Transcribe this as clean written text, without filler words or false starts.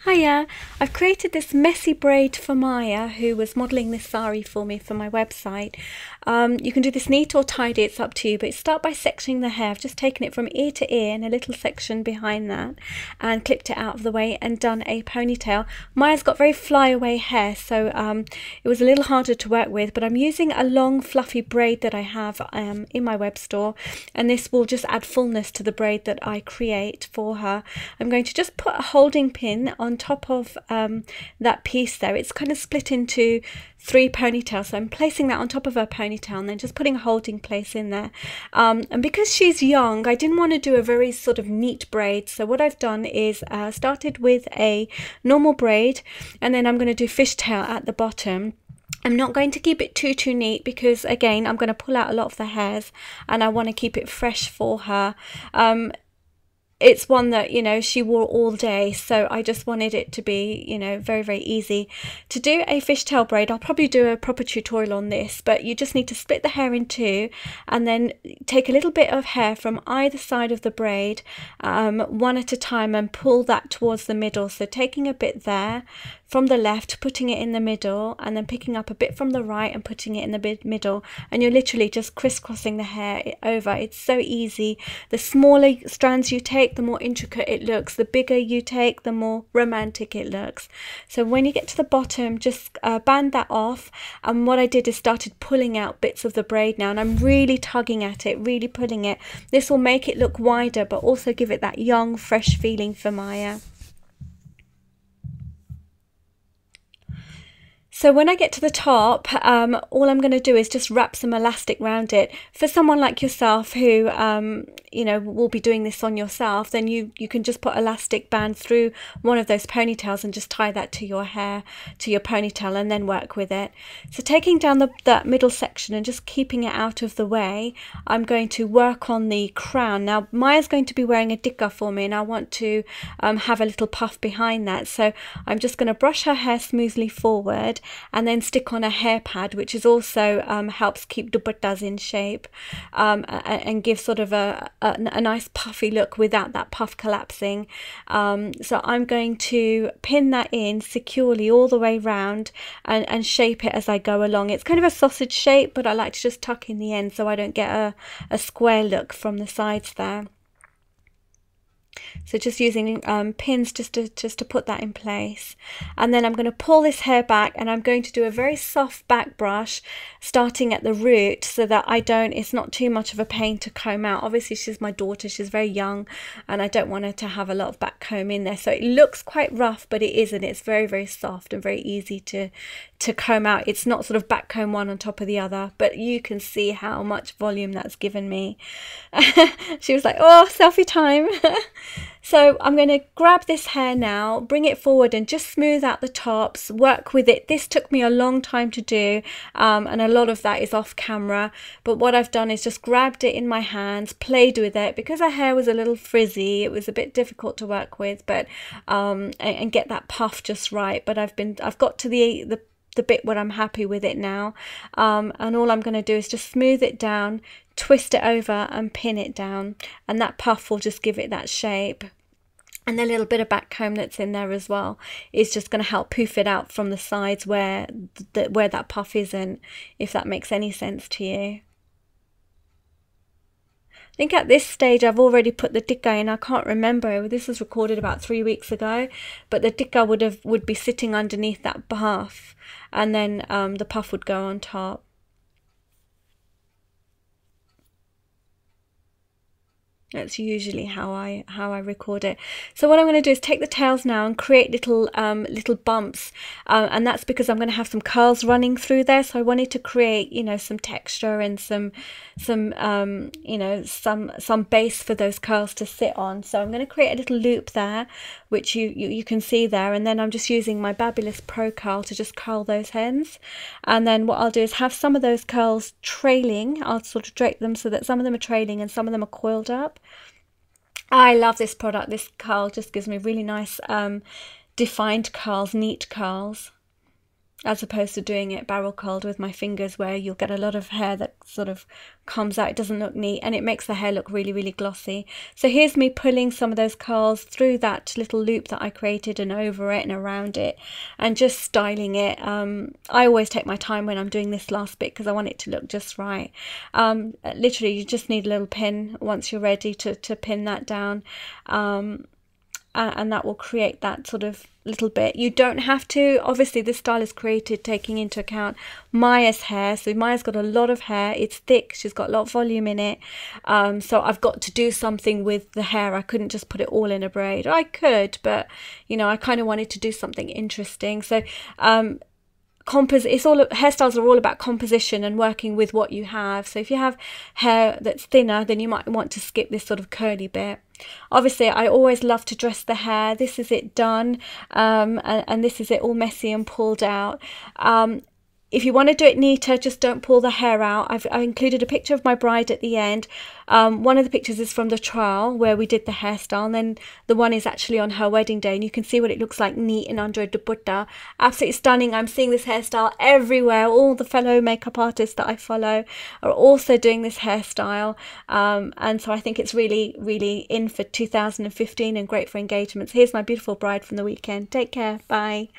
Hiya, I've created this messy braid for Maya, who was modelling this sari for me for my website. You can do this neat or tidy, it's up to you, but start by sectioning the hair. I've just taken it from ear to ear and a little section behind that and clipped it out of the way and done a ponytail. Maya's got very flyaway hair, so it was a little harder to work with, but I'm using a long fluffy braid that I have in my web store, and this will just add fullness to the braid that I create for her. I'm going to just put a holding pin on top of that piece there. It's kind of split into 3 ponytails, so I'm placing that on top of her ponytail and then just putting a holding place in there. And because she's young, I didn't want to do a very sort of neat braid, so what I've done is started with a normal braid, and then I'm going to do fishtail at the bottom. I'm not going to keep it too neat because, again, I'm going to pull out a lot of the hairs and I want to keep it fresh for her. It's one that, you know, she wore all day, so I just wanted it to be, you know, very easy. To do a fishtail braid, I'll probably do a proper tutorial on this, but you just need to split the hair in 2 and then take a little bit of hair from either side of the braid, one at a time, and pull that towards the middle. So taking a bit there from the left, putting it in the middle, and then picking up a bit from the right and putting it in the middle, and you're literally just crisscrossing the hair over. It's so easy. The smaller strands you take, the more intricate it looks. The bigger you take, the more romantic it looks. So when you get to the bottom, just band that off, and what I did is started pulling out bits of the braid now, and I'm really tugging at it, really pulling it. This will make it look wider but also give it that young, fresh feeling for Maya. So when I get to the top, all I'm going to do is just wrap some elastic around it. For someone like yourself who, you know, will be doing this on yourself, then you can just put elastic band through one of those ponytails and just tie that to your hair, to your ponytail, and then work with it. So taking down that middle section and just keeping it out of the way, I'm going to work on the crown. Now Maya's going to be wearing a dikka for me, and I want to have a little puff behind that. So I'm just going to brush her hair smoothly forward and then stick on a hair pad, which is also helps keep dupattas in shape, and give sort of a nice puffy look without that puff collapsing. So I'm going to pin that in securely all the way round and shape it as I go along. It's kind of a sausage shape, but I like to just tuck in the end so I don't get a square look from the sides there. So just using pins just to put that in place, and then I'm going to pull this hair back, and I'm going to do a very soft back brush starting at the root so that it's not too much of a pain to comb out. Obviously she's my daughter, she's very young, and I don't want her to have a lot of back comb in there, so it looks quite rough, but it isn't. It's very soft and very easy to comb out. It's not sort of back comb one on top of the other, but you can see how much volume that's given me. She was like, oh, selfie time. So I'm going to grab this hair now, bring it forward and just smooth out the tops, work with it. This took me a long time to do, and a lot of that is off camera, but what I've done is just grabbed it in my hands, played with it. Because her hair was a little frizzy, it was a bit difficult to work with, but and get that puff just right. But I've got to the bit where I'm happy with it now, and all I'm going to do is just smooth it down, twist it over and pin it down, and that puff will just give it that shape. And the little bit of back comb that's in there as well is just going to help poof it out from the sides where that puff isn't, if that makes any sense to you. I think at this stage I've already put the dikka in. I can't remember, this was recorded about 3 weeks ago, but the dikka would be sitting underneath that puff, and then the puff would go on top. That's usually how I record it. So what I'm going to do is take the tails now and create little bumps, and that's because I'm going to have some curls running through there. So I wanted to create, you know, some texture and some you know, some base for those curls to sit on. So I'm going to create a little loop there, which you can see there, and then I'm just using my Babulous Pro Curl to just curl those ends. And then what I'll do is have some of those curls trailing. I'll sort of drape them so that some of them are trailing and some of them are coiled up. I love this product. This curl just gives me really nice defined curls, neat curls. as opposed to doing it barrel curled with my fingers, where you'll get a lot of hair that sort of comes out. It doesn't look neat, and it makes the hair look really, really glossy. So here's me pulling some of those curls through that little loop that I created, and over it and around it, and just styling it. I always take my time when I'm doing this last bit because I want it to look just right. Literally, you just need a little pin once you're ready to pin that down. And that will create that sort of little bit. You don't have to. Obviously, this style is created taking into account Maya's hair. So Maya's got a lot of hair. It's thick. She's got a lot of volume in it. So I've got to do something with the hair. I couldn't just put it all in a braid. I could, but you know, I kind of wanted to do something interesting. So hairstyles are all about composition and working with what you have. So if you have hair that's thinner, then you might want to skip this sort of curly bit. Obviously, I always love to dress the hair. This is it done, and this is it all messy and pulled out. If you want to do it neater, just don't pull the hair out. I included a picture of my bride at the end. One of the pictures is from the trial where we did the hairstyle, and then the one is actually on her wedding day, and you can see what it looks like neat and under a dupatta. Absolutely stunning. I'm seeing this hairstyle everywhere. All the fellow makeup artists that I follow are also doing this hairstyle, and so I think it's really, really in for 2015 and great for engagements. Here's my beautiful bride from the weekend. Take care. Bye.